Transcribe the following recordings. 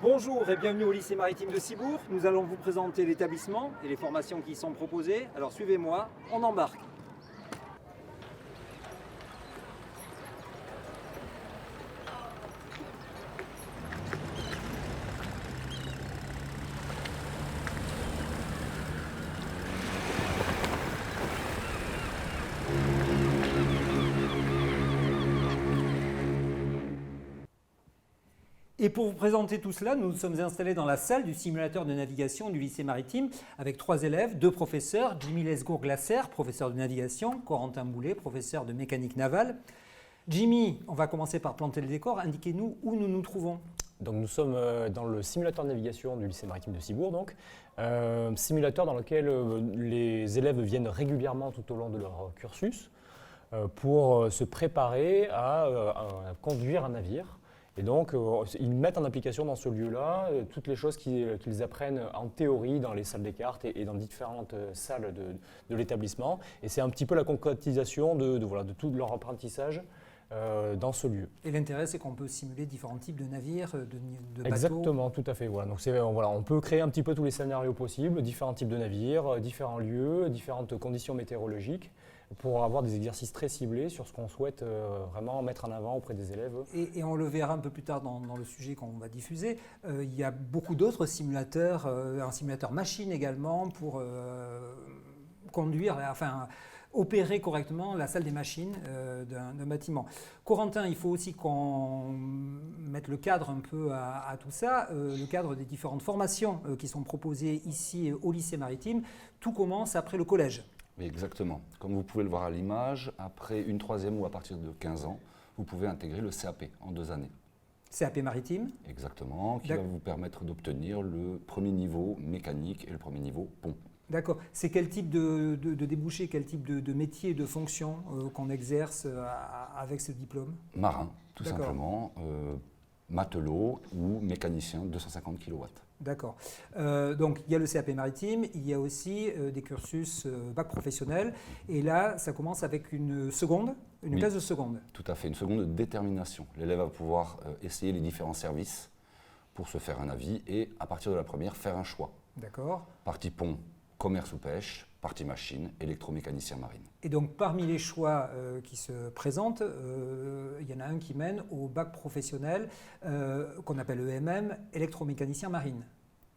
Bonjour et bienvenue au lycée maritime de Cibourg. Nous allons vous présenter l'établissement et les formations qui y sont proposées. Alors suivez-moi, on embarque. Et pour vous présenter tout cela, nous nous sommes installés dans la salle du simulateur de navigation du lycée maritime avec 3 élèves, 2 professeurs, Jimmy Lesgour-Glaser, professeur de navigation, Corentin Boulet, professeur de mécanique navale. Jimmy, on va commencer par planter le décor. Indiquez-nous où nous nous trouvons. Donc nous sommes dans le simulateur de navigation du lycée maritime de Cibourg, simulateur dans lequel les élèves viennent régulièrement tout au long de leur cursus pour se préparer à conduire un navire. Et donc, ils mettent en application dans ce lieu-là toutes les choses qu'ils apprennent en théorie dans les salles des cartes et dans différentes salles de l'établissement. Et c'est un petit peu la concrétisation de tout leur apprentissage dans ce lieu. Et l'intérêt, c'est qu'on peut simuler différents types de navires, de bateaux. Exactement, tout à fait. Voilà. Donc on peut créer un petit peu tous les scénarios possibles, différents types de navires, différents lieux, différentes conditions météorologiques, pour avoir des exercices très ciblés sur ce qu'on souhaite vraiment mettre en avant auprès des élèves. Et on le verra un peu plus tard dans le sujet qu'on va diffuser. Il y a beaucoup d'autres simulateurs, un simulateur machine également pour conduire, opérer correctement la salle des machines d'un bâtiment. Corentin, il faut aussi qu'on mette le cadre un peu à tout ça, le cadre des différentes formations qui sont proposées ici au lycée maritime. Tout commence après le collège. Oui, exactement. Comme vous pouvez le voir à l'image, après une 3e ou à partir de 15 ans, vous pouvez intégrer le CAP en 2 années. CAP maritime. Exactement, qui va vous permettre d'obtenir le premier niveau mécanique et le premier niveau pont. D'accord. C'est quel type de débouché, quel type de métier, de fonction qu'on exerce avec ce diplôme? Marin, tout simplement, matelot ou mécanicien 250 kW. D'accord. Donc il y a le CAP maritime, il y a aussi des cursus bac professionnel. Et là, ça commence avec une seconde, une classe de seconde. Tout à fait, une seconde de détermination. L'élève va pouvoir essayer les différents services pour se faire un avis et à partir de la première, faire un choix. D'accord. Partie pont, commerce ou pêche, partie machine, électromécanicien marine. Et donc parmi les choix qui se présentent, il y en a un qui mène au bac professionnel qu'on appelle EMM, électromécanicien marine.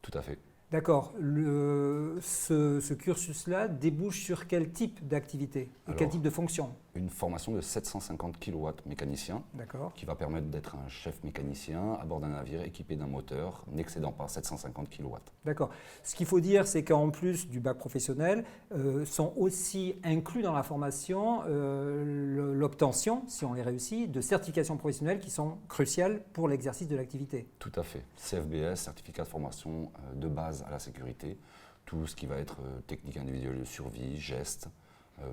Tout à fait. D'accord. Ce cursus-là débouche sur quel type d'activité et quel type de fonction? Une formation de 750 kW mécanicien qui va permettre d'être un chef mécanicien à bord d'un navire équipé d'un moteur n'excédant pas 750 kW. D'accord. Ce qu'il faut dire, c'est qu'en plus du bac professionnel, sont aussi inclus dans la formation l'obtention, si on les réussit, de certifications professionnelles qui sont cruciales pour l'exercice de l'activité. Tout à fait. CFBS, certificat de formation de base à la sécurité, tout ce qui va être technique individuelle de survie, gestes,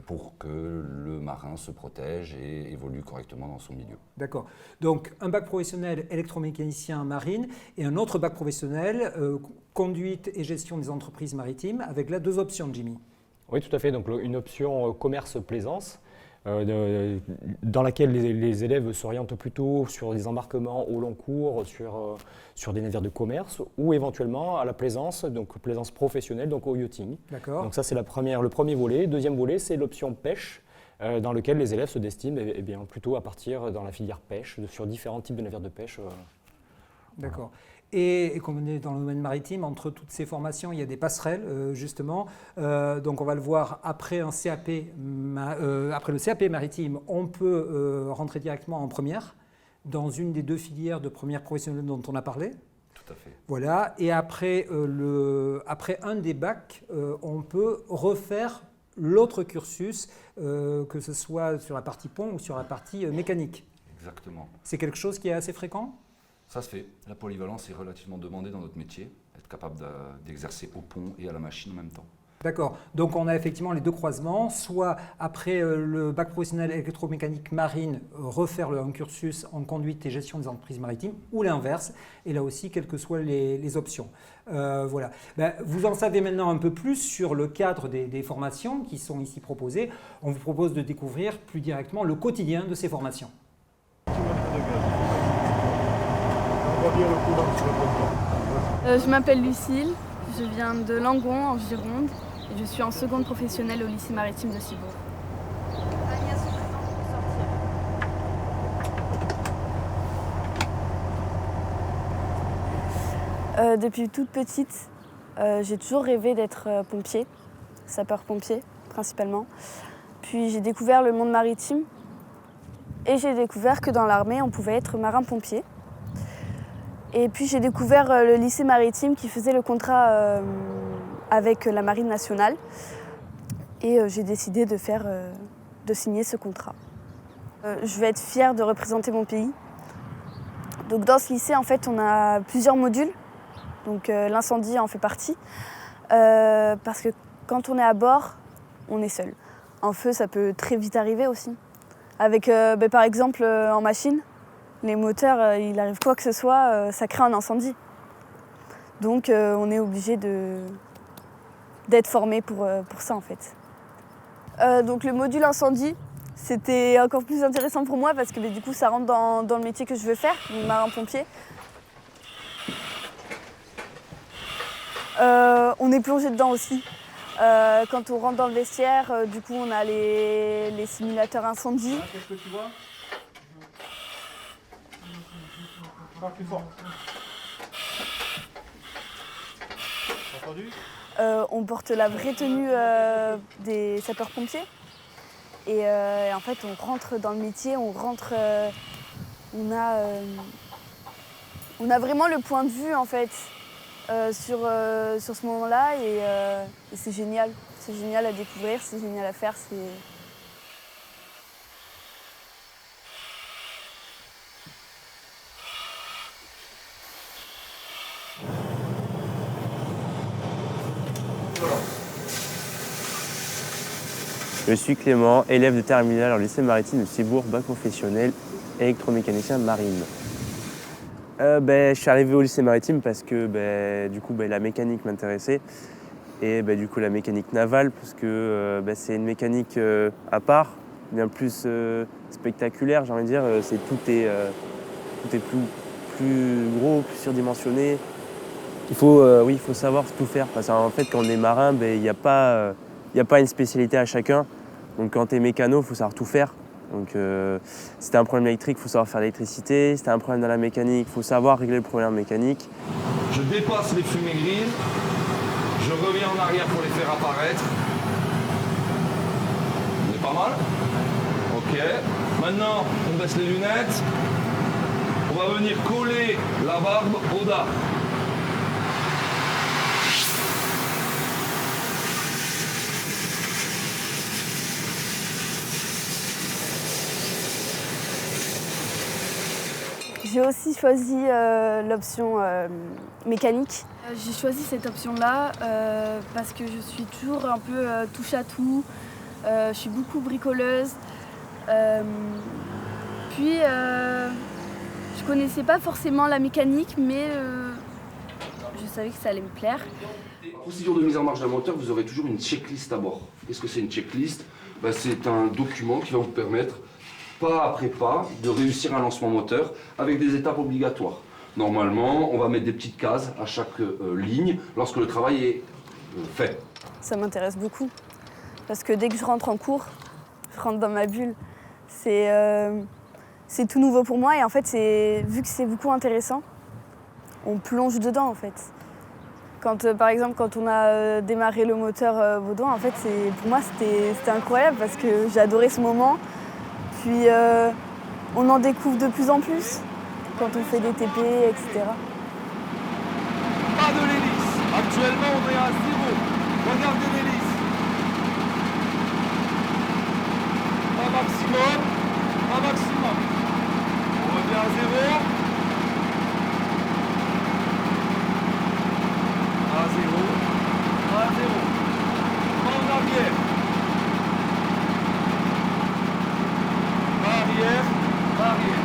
pour que le marin se protège et évolue correctement dans son milieu. D'accord. Donc un bac professionnel électromécanicien marine et un autre bac professionnel conduite et gestion des entreprises maritimes avec là 2 options, Jimmy. Oui, tout à fait. Donc une option commerce-plaisance dans laquelle les élèves s'orientent plutôt sur des embarquements au long cours, sur des navires de commerce ou éventuellement à la plaisance, donc plaisance professionnelle, donc au yachting. D'accord. Donc ça c'est le premier volet. Deuxième volet, c'est l'option pêche, dans lequel les élèves se destinent bien, plutôt à partir dans la filière pêche, sur différents types de navires de pêche. D'accord. Et comme on est dans le domaine maritime, entre toutes ces formations, il y a des passerelles, justement. Donc on va le voir après un CAP, après le CAP maritime, on peut rentrer directement en première, dans une des 2 filières de première professionnelle dont on a parlé. Tout à fait. Voilà. Et après un des bacs, on peut refaire l'autre cursus, que ce soit sur la partie pont ou sur la partie mécanique. Exactement. C'est quelque chose qui est assez fréquent? Ça se fait. La polyvalence est relativement demandée dans notre métier, être capable d'exercer au pont et à la machine en même temps. D'accord. Donc on a effectivement les 2 croisements, soit après le bac professionnel électromécanique marine, refaire un cursus en conduite et gestion des entreprises maritimes, ou l'inverse, et là aussi, quelles que soient les options. Voilà. Vous en savez maintenant un peu plus sur le cadre des formations qui sont ici proposées. On vous propose de découvrir plus directement le quotidien de ces formations. Je m'appelle Lucille, je viens de Langon en Gironde et je suis en seconde professionnelle au lycée maritime de Cibourg. Depuis toute petite, j'ai toujours rêvé d'être pompier, sapeur-pompier principalement. Puis j'ai découvert le monde maritime et j'ai découvert que dans l'armée, on pouvait être marin-pompier. Et puis j'ai découvert le lycée maritime qui faisait le contrat avec la Marine nationale. Et j'ai décidé de signer ce contrat. Je vais être fière de représenter mon pays. Donc dans ce lycée, en fait, on a plusieurs modules. Donc l'incendie en fait partie. Parce que quand on est à bord, on est seul. Un feu, ça peut très vite arriver aussi. Avec, par exemple, en machine, les moteurs, il arrive quoi que ce soit, ça crée un incendie. Donc on est obligé d'être formé pour ça en fait. Donc le module incendie, c'était encore plus intéressant pour moi parce que du coup ça rentre dans le métier que je veux faire, le marin-pompier. On est plongé dedans aussi. Quand on rentre dans le vestiaire, du coup on a les simulateurs incendie. Qu'est-ce que tu vois? Parle plus fort. Entendu? On porte la vraie tenue des sapeurs-pompiers. Et en fait, on rentre dans le métier, on a vraiment le point de vue en fait sur ce moment-là et c'est génial. C'est génial à découvrir, c'est génial à faire. Je suis Clément, élève de terminale au lycée maritime de Cibourg, bac professionnel, électromécanicien marine. Je suis arrivé au lycée maritime parce que la mécanique m'intéressait et du coup la mécanique navale parce que c'est une mécanique à part, bien plus spectaculaire, j'ai envie de dire. Tout est plus gros, plus surdimensionné. Il faut savoir tout faire parce qu'en fait quand on est marin, il n'y a pas une spécialité à chacun. Donc quand tu es mécano, il faut savoir tout faire. Donc si tu as un problème électrique, il faut savoir faire l'électricité. Si tu as un problème dans la mécanique, il faut savoir régler le problème mécanique. Je dépasse les fumées grises, je reviens en arrière pour les faire apparaître. On est pas mal. Ok. Maintenant, on baisse les lunettes. On va venir coller la barbe au dard. J'ai aussi choisi l'option mécanique. J'ai choisi cette option-là parce que je suis toujours un peu touche à tout. Je suis beaucoup bricoleuse. Puis, je connaissais pas forcément la mécanique, mais je savais que ça allait me plaire. En procédure de mise en marche d'un moteur, vous aurez toujours une checklist à bord. Qu'est-ce que c'est une checklist? C'est un document qui va vous permettre, pas après pas, de réussir un lancement moteur avec des étapes obligatoires. Normalement, on va mettre des petites cases à chaque ligne lorsque le travail est fait. Ça m'intéresse beaucoup parce que dès que je rentre en cours, je rentre dans ma bulle. C'est tout nouveau pour moi et en fait, vu que c'est beaucoup intéressant, on plonge dedans en fait. Par exemple, quand on a démarré le moteur Baudouin, en fait, pour moi, c'était incroyable parce que j'ai adoré ce moment. Puis, on en découvre de plus en plus quand on fait des TP, etc. Pas de l'hélice. Actuellement, on est à 0. Regardez l'hélice. Un maximum. Un maximum. On revient à 0. À 0. À 0. En arrière. Arrière. Arrière.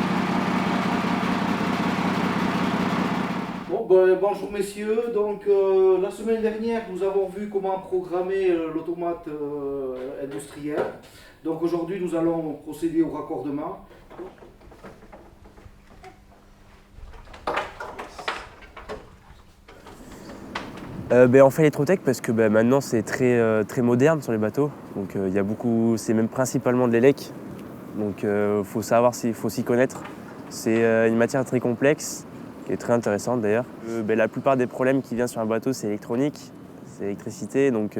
Bonjour messieurs, donc la semaine dernière nous avons vu comment programmer l'automate industriel. Donc aujourd'hui nous allons procéder au raccordement. On fait l'électrotech parce que maintenant c'est très moderne sur les bateaux. Donc il y a beaucoup, c'est même principalement de l'élec. Donc faut savoir faut s'y connaître. C'est une matière très complexe, qui est très intéressante d'ailleurs. La plupart des problèmes qui viennent sur un bateau, c'est électronique, c'est l'électricité. Donc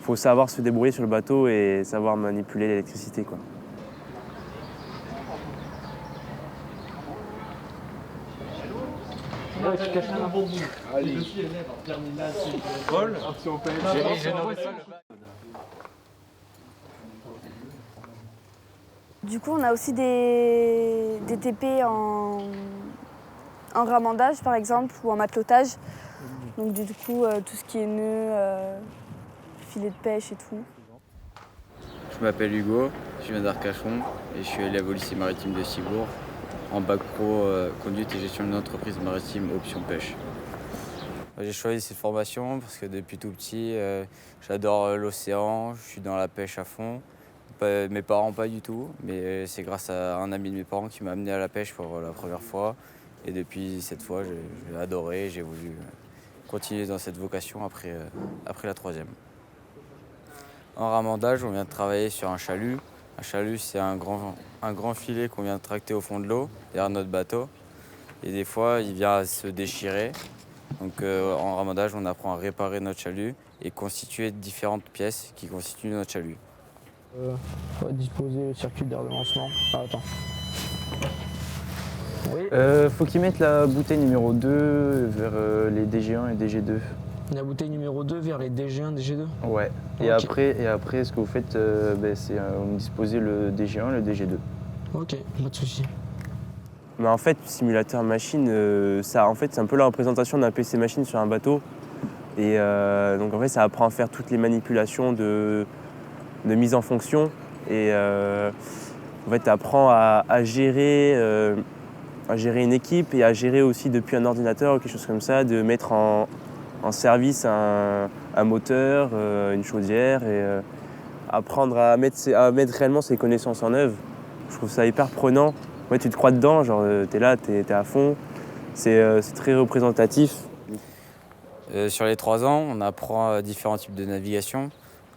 faut savoir se débrouiller sur le bateau et savoir manipuler l'électricité, quoi. Du coup, on a aussi des TP en ramandage, par exemple, ou en matelotage. Donc du coup, tout ce qui est nœud, filet de pêche et tout. Je m'appelle Hugo, je viens d'Arcachon et je suis élève au lycée maritime de Cibourg en bac pro conduite et gestion d'une entreprise maritime option pêche. J'ai choisi cette formation parce que depuis tout petit, j'adore l'océan, je suis dans la pêche à fond. Mes parents pas du tout, mais c'est grâce à un ami de mes parents qui m'a amené à la pêche pour la première fois. Et depuis cette fois, j'ai adoré, j'ai voulu continuer dans cette vocation après la troisième. En ramandage, on vient de travailler sur un chalut. Un chalut, c'est un grand filet qu'on vient de tracter au fond de l'eau, derrière notre bateau. Et des fois, il vient à se déchirer. Donc en ramandage, on apprend à réparer notre chalut et constituer différentes pièces qui constituent notre chalut. On va disposer le circuit d'air de lancement. Ah, attends. Oui. Faut qu'ils mettent la bouteille numéro 2 vers les DG1 et DG2. La bouteille numéro 2 vers les DG1, DG2. Ouais. Et, Okay. après, ce que vous faites, c'est disposer le DG1 et le DG2. Ok, pas de souci. Mais en fait, simulateur machine, c'est un peu la représentation d'un PC machine sur un bateau. Et donc en fait, ça apprend à faire toutes les manipulations de mise en fonction. Et en fait, tu apprends à gérer une équipe et à gérer aussi depuis un ordinateur ou quelque chose comme ça, de mettre en service un moteur, une chaudière et apprendre à mettre réellement ses connaissances en œuvre. Je trouve ça hyper prenant. Ouais, tu te crois dedans, genre t'es là, t'es à fond. C'est très représentatif. Sur les 3 ans, on apprend différents types de navigation.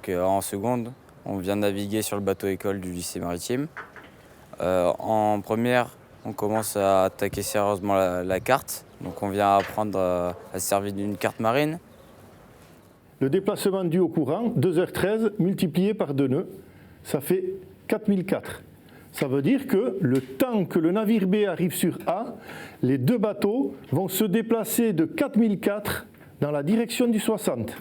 En seconde, on vient de naviguer sur le bateau-école du lycée maritime. En première, on commence à attaquer sérieusement la carte. Donc on vient apprendre à se servir d'une carte marine. Le déplacement dû au courant, 2h13 multiplié par 2 nœuds, ça fait 4004. Ça veut dire que le temps que le navire B arrive sur A, les 2 bateaux vont se déplacer de 4004 dans la direction du 60.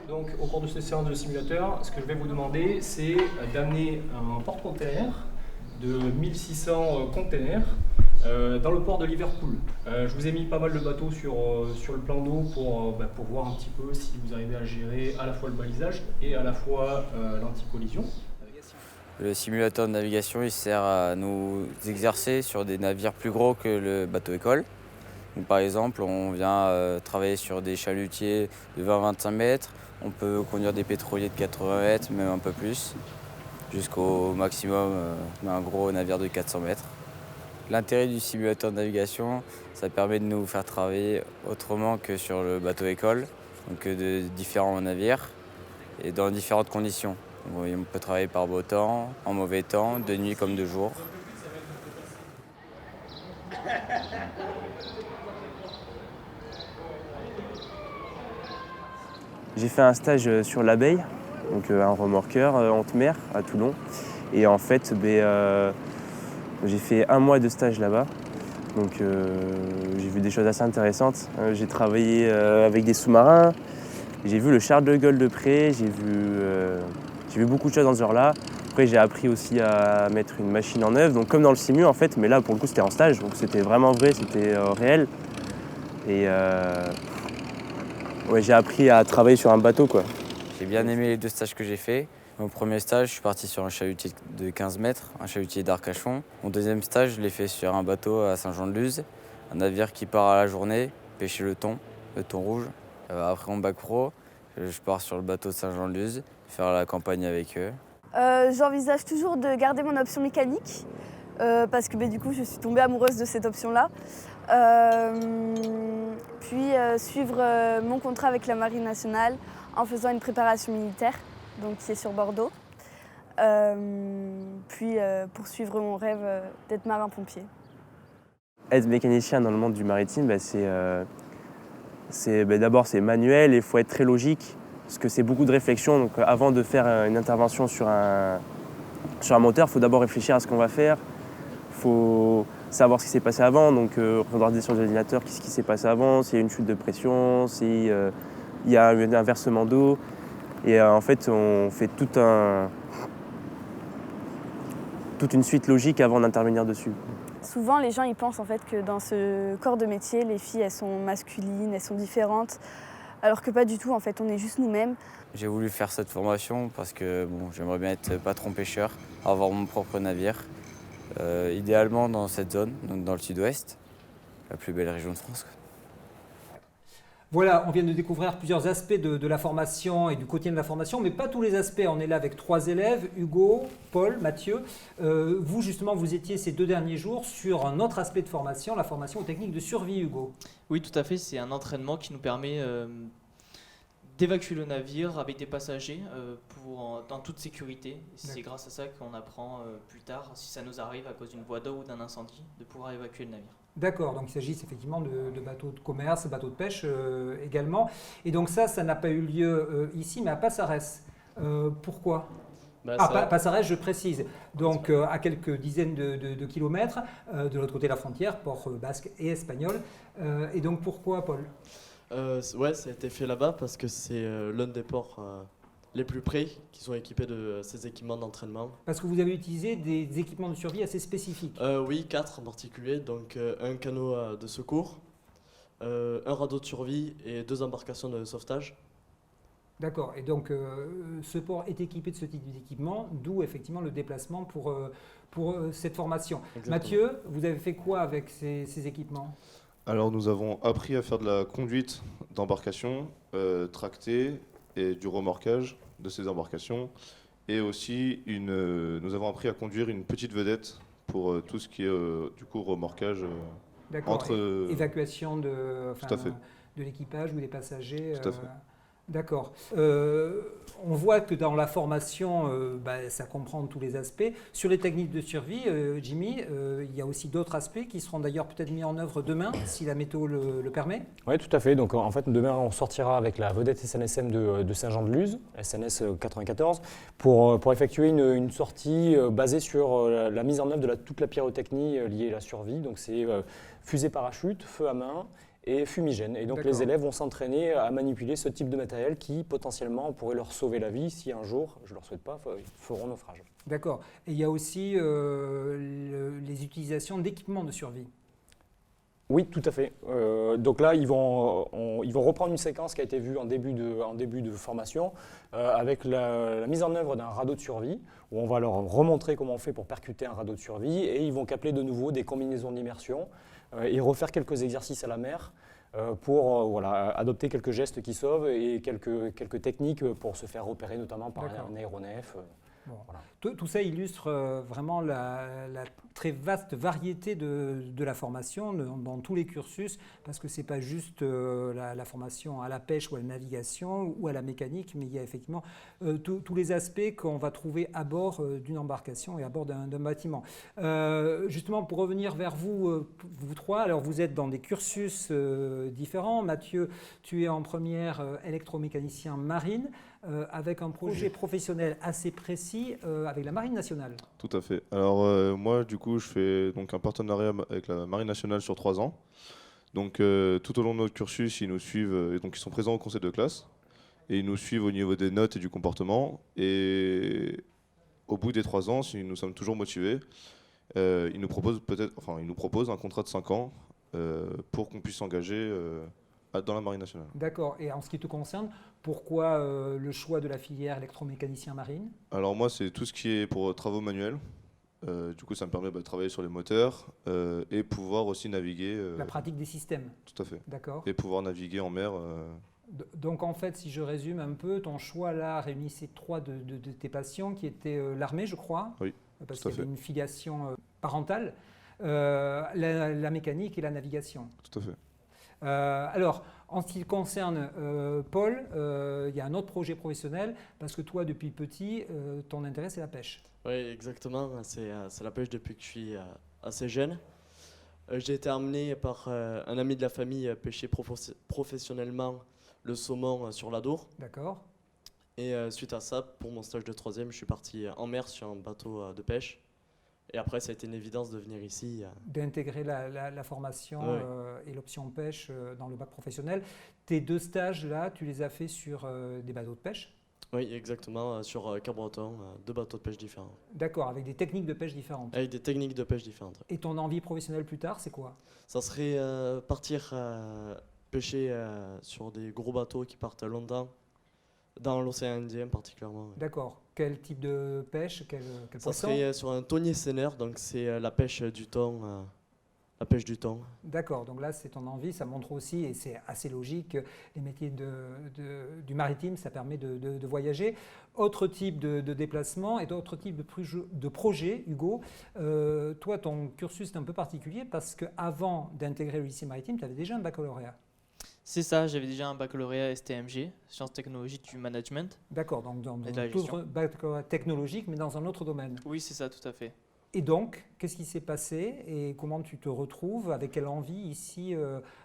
Donc au cours de cette séance de simulateur, ce que je vais vous demander, c'est d'amener un porte-container de 1600 containers dans le port de Liverpool. Je vous ai mis pas mal de bateaux sur le plan d'eau pour voir un petit peu si vous arrivez à gérer à la fois le balisage et à la fois l'anti-collision. Le simulateur de navigation, il sert à nous exercer sur des navires plus gros que le bateau-école. Donc, par exemple, on vient travailler sur des chalutiers de 20-25 mètres. On peut conduire des pétroliers de 80 mètres, même un peu plus, jusqu'au maximum d'un gros navire de 400 mètres. L'intérêt du simulateur de navigation, ça permet de nous faire travailler autrement que sur le bateau-école, donc de différents navires et dans différentes conditions. Donc, on peut travailler par beau temps, en mauvais temps, de nuit comme de jour. J'ai fait un stage sur l'abeille, donc un remorqueur en haute mer à Toulon. Et en fait, j'ai fait 1 mois de stage là-bas. Donc j'ai vu des choses assez intéressantes. J'ai travaillé avec des sous-marins, j'ai vu le Charles de Gaulle de près, j'ai vu beaucoup de choses dans ce genre-là. Après, j'ai appris aussi à mettre une machine en œuvre, donc comme dans le simu en fait, mais là pour le coup c'était en stage, donc c'était vraiment vrai, c'était réel. Et ouais, j'ai appris à travailler sur un bateau, quoi. J'ai bien aimé les 2 stages que j'ai faits. Mon premier stage, je suis parti sur un chalutier de 15 mètres, un chalutier d'Arcachon. Mon deuxième stage, je l'ai fait sur un bateau à Saint-Jean-de-Luz, un navire qui part à la journée, pêcher le thon rouge. Après mon bac pro, je pars sur le bateau de Saint-Jean-de-Luz, faire la campagne avec eux. J'envisage toujours de garder mon option mécanique parce que du coup je suis tombée amoureuse de cette option-là. Puis suivre mon contrat avec la Marine nationale en faisant une préparation militaire, donc qui est sur Bordeaux. Puis poursuivre mon rêve d'être marin-pompier. Être mécanicien dans le monde du maritime, d'abord c'est manuel et il faut être très logique parce que c'est beaucoup de réflexion. Donc avant de faire une intervention sur un moteur, il faut d'abord réfléchir à ce qu'on va faire. Il faut savoir ce qui s'est passé avant, donc regarder sur l'ordinateur ce qui s'est passé avant, s'il y a une chute de pression, s'il y a un versement d'eau. Et en fait, on fait toute une suite logique avant d'intervenir dessus. Souvent, les gens ils pensent en fait que dans ce corps de métier, les filles elles sont masculines, elles sont différentes, alors que pas du tout. En fait, on est juste nous-mêmes. J'ai voulu faire cette formation parce que j'aimerais bien être patron pêcheur, avoir mon propre navire, idéalement dans cette zone, donc dans le sud-ouest, la plus belle région de France. Voilà, on vient de découvrir plusieurs aspects de la formation et du quotidien de la formation, mais pas tous les aspects. On est là avec 3 élèves, Hugo, Paul, Mathieu. Vous, justement, vous étiez ces 2 derniers jours sur un autre aspect de formation, la formation aux techniques de survie, Hugo. Oui, tout à fait. C'est un entraînement qui nous permet d'évacuer le navire avec des passagers dans toute sécurité. C'est grâce à ça qu'on apprend plus tard, si ça nous arrive à cause d'une voie d'eau ou d'un incendie, de pouvoir évacuer le navire. D'accord, donc il s'agit effectivement de bateaux de commerce, bateaux de pêche également. Et donc ça n'a pas eu lieu ici, mais à Passares. Pourquoi ? Passares, je précise. Donc à quelques dizaines de kilomètres, de l'autre côté de la frontière, port basque et espagnol. Et donc pourquoi, Paul ? Ouais, ça a été fait là-bas parce que c'est l'un des ports les plus près qui sont équipés de ces équipements d'entraînement. Parce que vous avez utilisé des équipements de survie assez spécifiques. Oui, 4 en particulier. Donc un canot de secours, un radeau de survie et 2 embarcations de sauvetage. D'accord. Et donc ce port est équipé de ce type d'équipement, d'où effectivement le déplacement pour cette formation. Exactement. Mathieu, vous avez fait quoi avec ces équipements ? Alors nous avons appris à faire de la conduite d'embarcation tractée et du remorquage de ces embarcations. Et aussi, nous avons appris à conduire une petite vedette pour tout ce qui est du coup remorquage. D'accord. Évacuation de l'équipage ou des passagers. Tout à fait. D'accord. On voit que dans la formation, ça comprend tous les aspects. Sur les techniques de survie, Jimmy, il y a aussi d'autres aspects qui seront d'ailleurs peut-être mis en œuvre demain, si la météo le permet. Oui, tout à fait. Donc en fait, demain, on sortira avec la vedette SNSM de Saint-Jean-de-Luz, SNS 94, pour effectuer une sortie basée sur la mise en œuvre de toute la pyrotechnie liée à la survie. Donc c'est fusée parachute, feu à main et fumigène. Et donc les élèves vont s'entraîner à manipuler ce type de matériel qui potentiellement pourrait leur sauver la vie si un jour, je ne leur souhaite pas, feront naufrage. D'accord. Et il y a aussi les utilisations d'équipements de survie. Oui, tout à fait. Donc là, ils vont reprendre une séquence qui a été vue en début de formation avec la mise en œuvre d'un radeau de survie où on va leur remontrer comment on fait pour percuter un radeau de survie et ils vont capter de nouveau des combinaisons d'immersion et refaire quelques exercices à la mer pour adopter quelques gestes qui sauvent et quelques techniques pour se faire repérer notamment par un aéronef. Bon. Voilà. Tout ça illustre vraiment la très vaste variété de la formation dans tous les cursus, parce que ce n'est pas juste la formation à la pêche ou à la navigation ou à la mécanique, mais il y a effectivement tous les aspects qu'on va trouver à bord d'une embarcation et à bord d'un bâtiment. Justement, pour revenir vers vous trois, alors vous êtes dans des cursus différents. Mathieu, tu es en première électromécanicien marine, avec un projet professionnel assez précis avec la Marine nationale. Tout à fait. Alors moi, du coup, je fais donc un partenariat avec la Marine nationale sur 3 ans. Donc tout au long de notre cursus, ils nous suivent, et donc ils sont présents au conseil de classe, et ils nous suivent au niveau des notes et du comportement. Et au bout des 3 ans, si nous sommes toujours motivés, ils nous proposent un contrat de 5 ans pour qu'on puisse s'engager dans la Marine nationale. D'accord. Et en ce qui te concerne, pourquoi le choix de la filière électromécanicien marine ? Alors moi, c'est tout ce qui est pour travaux manuels. Du coup, ça me permet de travailler sur les moteurs et pouvoir aussi naviguer. La pratique des systèmes. Tout à fait. D'accord. Et pouvoir naviguer en mer Donc en fait, si je résume un peu, ton choix là réunissait 3 de tes passions qui étaient l'armée, je crois, Oui, parce tout à qu'il y avait fait. une filiation parentale, la mécanique et la navigation. Tout à fait. Alors, en ce qui concerne Paul, il y a un autre projet professionnel, parce que toi, depuis petit, ton intérêt, c'est la pêche. Oui, exactement. C'est la pêche depuis que je suis assez jeune. J'ai été amené par un ami de la famille à pêcher professionnellement le saumon sur l'Adour. D'accord. Et suite à ça, pour mon stage de 3e, je suis parti en mer sur un bateau de pêche. Et après, ça a été une évidence de venir ici. D'intégrer la formation Ouais. et l'option pêche dans le bac professionnel. Tes 2 stages là, tu les as faits sur des bateaux de pêche? Oui, exactement, sur Cap-Breton, 2 bateaux de pêche différents. D'accord, avec des techniques de pêche différentes. Avec des techniques de pêche différentes. Et ton envie professionnelle plus tard, c'est quoi? Ça serait partir pêcher sur des gros bateaux qui partent longtemps, dans l'océan Indien particulièrement. Ouais. D'accord. Quel type de pêche? Quel Ça poisson? serait sur un thonier seineur, donc c'est la pêche du thon. La pêche du thon. D'accord, donc là c'est ton envie, ça montre aussi, et c'est assez logique, les métiers du maritime, ça permet de voyager. Autre type de déplacement et d'autres types de projets, Hugo. Toi, ton cursus est un peu particulier parce qu'avant d'intégrer le lycée maritime, tu avais déjà un baccalauréat. C'est ça, j'avais déjà un baccalauréat STMG, Sciences Technologiques du Management. D'accord, donc dans Et de la un gestion. baccalauréat technologique, mais dans un autre domaine. Oui, c'est ça, tout à fait. Et donc, qu'est-ce qui s'est passé et comment tu te retrouves, avec quelle envie ici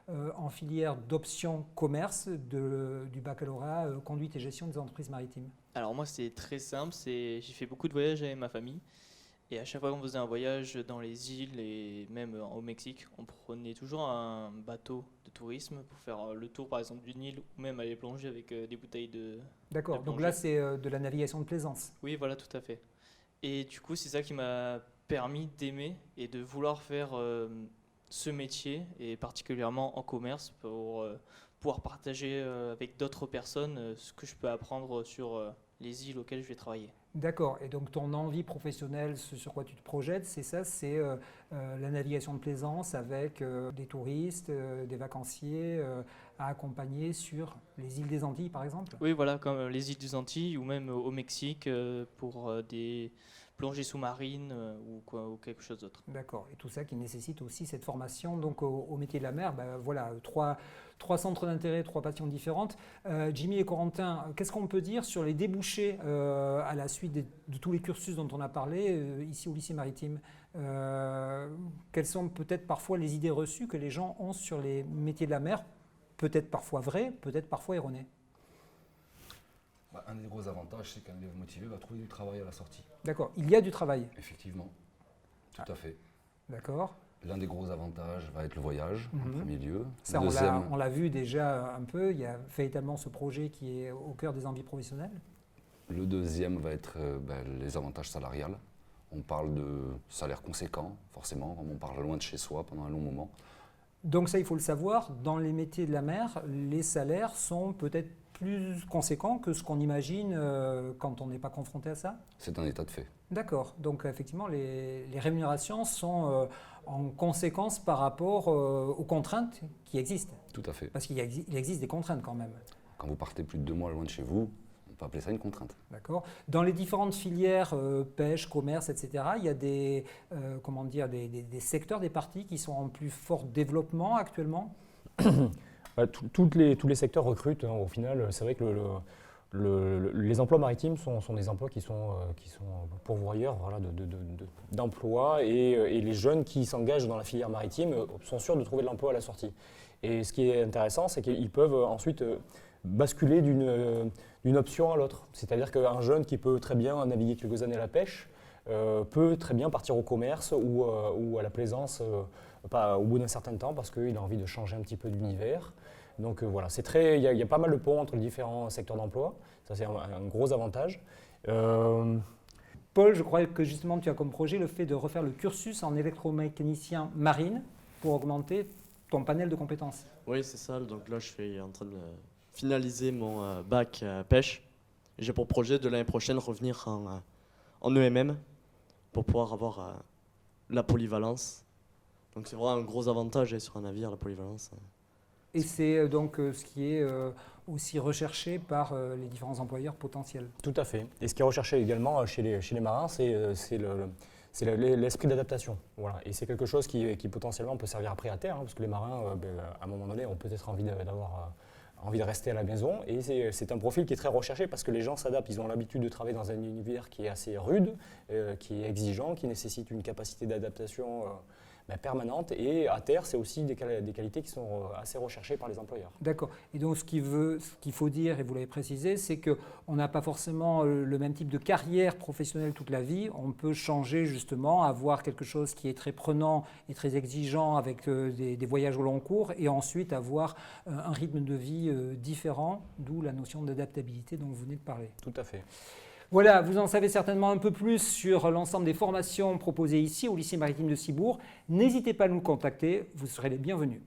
en filière d'option commerce du baccalauréat conduite et gestion des entreprises maritimes? Alors moi, c'est très simple, j'ai fait beaucoup de voyages avec ma famille. Et à chaque fois qu'on faisait un voyage dans les îles et même au Mexique, on prenait toujours un bateau de tourisme pour faire le tour par exemple d'une île ou même aller plonger avec des bouteilles de D'accord, de donc plongée. là c'est de la navigation de plaisance. Oui, voilà, tout à fait. Et du coup, c'est ça qui m'a permis d'aimer et de vouloir faire ce métier, et particulièrement en commerce, pour pouvoir partager avec d'autres personnes ce que je peux apprendre sur les îles auxquelles je vais travailler. D'accord, et donc ton envie professionnelle, ce sur quoi tu te projettes, c'est ça, c'est la navigation de plaisance avec des touristes, des vacanciers à accompagner sur les îles des Antilles par exemple? Oui, voilà, comme les îles des Antilles ou même au Mexique pour des plongées sous-marines ou quelque chose d'autre. D'accord, et tout ça qui nécessite aussi cette formation donc au métier de la mer. Ben, voilà, trois centres d'intérêt, 3 passions différentes. Jimmy et Corentin, qu'est-ce qu'on peut dire sur les débouchés à la suite de tous les cursus dont on a parlé ici au lycée maritime? Quelles sont peut-être parfois les idées reçues que les gens ont sur les métiers de la mer, peut-être parfois vraies, peut-être parfois erronées? Un des gros avantages, c'est qu'un élève motivé va trouver du travail à la sortie. D'accord, il y a du travail. Effectivement, tout à fait. D'accord. L'un des gros avantages va être le voyage, en premier lieu. Ça, Le deuxième, on l'a vu déjà un peu, il y a véritablement ce projet qui est au cœur des envies professionnelles. le deuxième va être les avantages salariales. On parle de salaires conséquents, forcément, comme on parle loin de chez soi pendant un long moment. Donc ça, il faut le savoir, dans les métiers de la mer, les salaires sont peut-être plus conséquents que ce qu'on imagine quand on n'est pas confronté à ça? C'est un état de fait. D'accord, donc effectivement, les rémunérations sont en conséquence par rapport aux contraintes qui existent. Tout à fait. Parce qu'il existe des contraintes quand même. Quand vous partez plus de 2 mois loin de chez vous, on peut appeler ça une contrainte. D'accord. Dans les différentes filières, pêche, commerce, etc., il y a des secteurs, des parties qui sont en plus fort développement actuellement? Tous les secteurs recrutent, hein, au final. C'est vrai que les emplois maritimes sont des emplois qui sont pourvoyeurs, voilà, d'emplois, et les jeunes qui s'engagent dans la filière maritime sont sûrs de trouver de l'emploi à la sortie. Et ce qui est intéressant, c'est qu'ils peuvent ensuite basculer d'une option à l'autre. C'est-à-dire qu'un jeune qui peut très bien naviguer quelques années à la pêche peut très bien partir au commerce ou à la plaisance au bout d'un certain temps, parce qu'il a envie de changer un petit peu d'univers. Donc voilà, il y a pas mal de ponts entre les différents secteurs d'emploi. Ça, c'est un gros avantage. Paul, je croyais que justement tu as comme projet le fait de refaire le cursus en électromécanicien marine pour augmenter ton panel de compétences. Oui, c'est ça. Donc là, je suis en train de finaliser mon bac pêche. J'ai pour projet de l'année prochaine revenir en EMM pour pouvoir avoir la polyvalence. Donc c'est vraiment un gros avantage sur un navire, la polyvalence. Et c'est donc ce qui est aussi recherché par les différents employeurs potentiels. Tout à fait. Et ce qui est recherché également chez les marins, c'est l'esprit d'adaptation. Voilà. Et c'est quelque chose qui potentiellement peut servir après à terre, hein, parce que les marins, à un moment donné, ont peut-être envie de rester à la maison. Et c'est un profil qui est très recherché parce que les gens s'adaptent. Ils ont l'habitude de travailler dans un univers qui est assez rude, qui est exigeant, qui nécessite une capacité d'adaptation permanente. Et à terre, c'est aussi des qualités qui sont assez recherchées par les employeurs. D'accord. Et donc, ce qu'il faut dire, et vous l'avez précisé, c'est qu'on n'a pas forcément le même type de carrière professionnelle toute la vie. On peut changer justement, avoir quelque chose qui est très prenant et très exigeant avec des voyages au long cours et ensuite avoir un rythme de vie différent, d'où la notion d'adaptabilité dont vous venez de parler. Tout à fait. Voilà, vous en savez certainement un peu plus sur l'ensemble des formations proposées ici au lycée maritime de Cibourg. N'hésitez pas à nous contacter, vous serez les bienvenus.